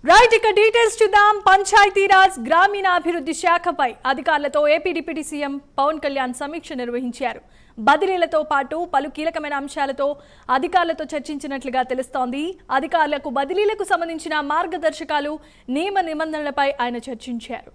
Right ఇక details చూద్దాం. పంచాయతీరాజ్ గ్రామీణాభివృద్ధి శాఖపై అధికారులతో AP deputy CM Pawan Kalyan సమీక్ష నిర్వహించారు. బదిలీలతో పాటు పలు కీలకమైన అంశాలతో అధికారులతో చర్చించినట్లుగా తెలుస్తోంది. అధికారులకు బదిలీలకు సంబంధించిన మార్గదర్శకాలు, నియమ నిబంధనలపై ఆయన చర్చించారు.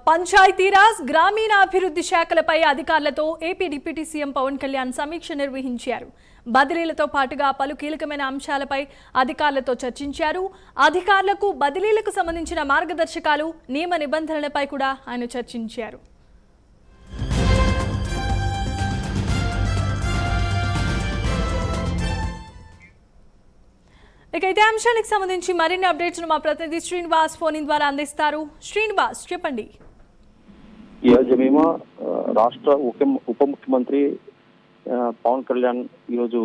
పంచాయతీరాజ్ గ్రామీణాభివృద్ధి శాఖలపై అధికారులతో AP deputy CM Pawan Kalyan సమీక్ష నిర్వహించారు. బదిలీలతో పాటుగా పలు కీలకమైన అంశాలపై అధికారులతో చర్చించారు. అధికారులకు బదిలీలకు సంబంధించిన మార్గదర్శకాలు, నియమ నిబంధనలపై కూడా ఆయన చర్చించారు. ఇక ఇదే అంశానికి సంబంధించి మరిన్ని అప్డేట్స్ మా ప్రతినిధి శ్రీనివాస్ ఫోన్ ద్వారా అందిస్తారు. శ్రీనివాస్, చెప్పండి. రాష్ట్ర ఉప ముఖ్యమంత్రి పవన్ కళ్యాణ్ ఈరోజు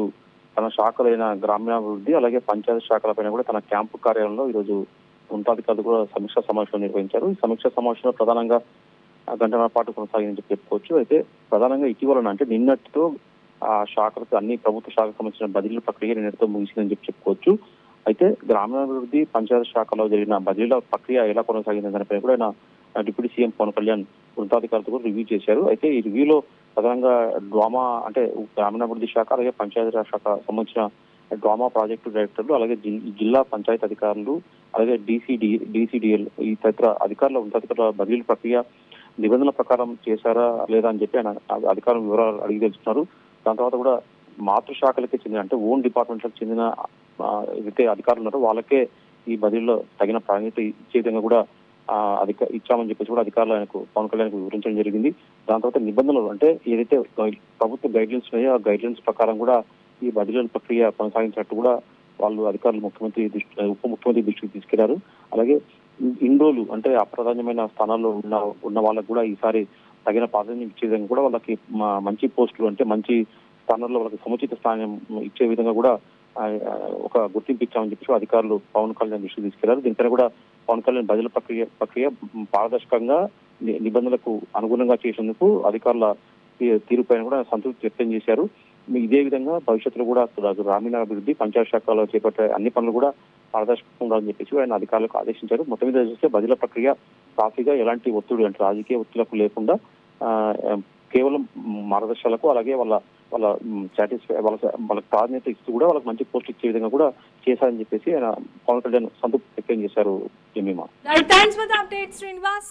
తన శాఖలైన గ్రామీణాభివృద్ధి అలాగే పంచాయతీ శాఖలపైన కూడా తన క్యాంపు కార్యాలయంలో ఈరోజు ఉన్నతాధికారులు కూడా సమీక్షా సమావేశం నిర్వహించారు. ఈ సమీక్షా సమావేశంలో ప్రధానంగా గంటన్నర పాటు కొనసాగిందని చెప్పుకోవచ్చు. అయితే ప్రధానంగా ఇటీవల అంటే నిన్నటితో ఆ శాఖలకు అన్ని ప్రభుత్వ శాఖకు సంబంధించిన బదిలీల ప్రక్రియ నిన్నటితో ముగిసిందని చెప్పుకోవచ్చు. అయితే గ్రామీణాభివృద్ధి పంచాయతీ శాఖలో జరిగిన బదిలీల ప్రక్రియ ఎలా కొనసాగిందని దానిపై కూడా ఆయన డిప్యూటీ సీఎం పవన్ కళ్యాణ్ ఉన్నతాధికారులతో కూడా రివ్యూ చేశారు. అయితే ఈ రివ్యూలో ప్రధానంగా డ్రామా అంటే గ్రామీణాభివృద్ధి శాఖ అలాగే పంచాయతీరాజ్ శాఖ సంబంధించిన డ్రామా ప్రాజెక్టు డైరెక్టర్లు అలాగే జిల్లా పంచాయతీ అధికారులు అలాగే డీసీడీఎల్ ఈ తదితర అధికారుల ఉన్నతాధికారుల బదిలీల ప్రక్రియ నిబంధనల ప్రకారం చేశారా లేదా అని చెప్పి ఆయన అధికారుల వివరాలు అడిగి తెలుసుకున్నారు. దాని తర్వాత కూడా మాతృశాఖలకే చెందిన అంటే ఓన్ డిపార్ట్మెంట్లకు చెందిన ఏదైతే అధికారులు ఉన్నారో వాళ్ళకే ఈ బదిలీలో తగిన ప్రాధాన్యత ఇచ్చే విధంగా కూడా ఇచ్చామని చెప్పేసి కూడా అధికారులు ఆయనకు పవన్ కళ్యాణ్ వివరించడం జరిగింది. దాని తర్వాత నిబంధనలు అంటే ఏదైతే ప్రభుత్వ గైడ్లైన్స్ ఉన్నాయో ఆ గైడ్లైన్స్ ప్రకారం కూడా ఈ బదిలీల ప్రక్రియ కొనసాగించినట్టు కూడా వాళ్ళు అధికారులు ఉప ముఖ్యమంత్రి దృష్టికి తీసుకెళ్లారు. అలాగే ఇన్ని రోజులు అంటే అప్రాధాన్యమైన స్థానాల్లో ఉన్న వాళ్ళకు కూడా ఈసారి తగిన ప్రాధాన్యం ఇచ్చే విధంగా కూడా వాళ్ళకి మంచి పోస్టులు అంటే మంచి స్థానాల్లో వాళ్ళకి సముచిత స్థానం ఇచ్చే విధంగా కూడా ఒక గుర్తింపు ఇచ్చామని చెప్పి అధికారులు పవన్ కళ్యాణ్ దృష్టికి తీసుకెళ్లారు. దీనిపైన కూడా పవన్ కళ్యాణ్ బదిలీ ప్రక్రియ పారదర్శకంగా నిబంధనలకు అనుగుణంగా చేసేందుకు అధికారుల తీరుపైన కూడా సంతృప్తి వ్యక్తం చేశారు. ఇదే విధంగా భవిష్యత్తులో కూడా గ్రామీణాభివృద్ధి పంచాయతీ శాఖలో చేపట్టే అన్ని పనులు కూడా పారదర్శకంగా ఉండాలని చెప్పేసి ఆయన అధికారులకు ఆదేశించారు. మొత్తం మీద చూస్తే బదిలీ ప్రక్రియ సాఫీగా ఎలాంటి ఒత్తిడి అంటే రాజకీయ ఒత్తిళ్లకు లేకుండా కేవలం మార్గదర్శకాలకు అలాగే వాళ్ళ వాళ్ళకి ప్రాధాన్యత ఇస్తూ కూడా వాళ్ళకి మంచి పోస్ట్ ఇచ్చే విధంగా కూడా చేశారని చెప్పేసి ఆయన పవన్ కళ్యాణ్ సంతృప్తి వ్యక్తం చేశారు. Thanks for the update Srinivas.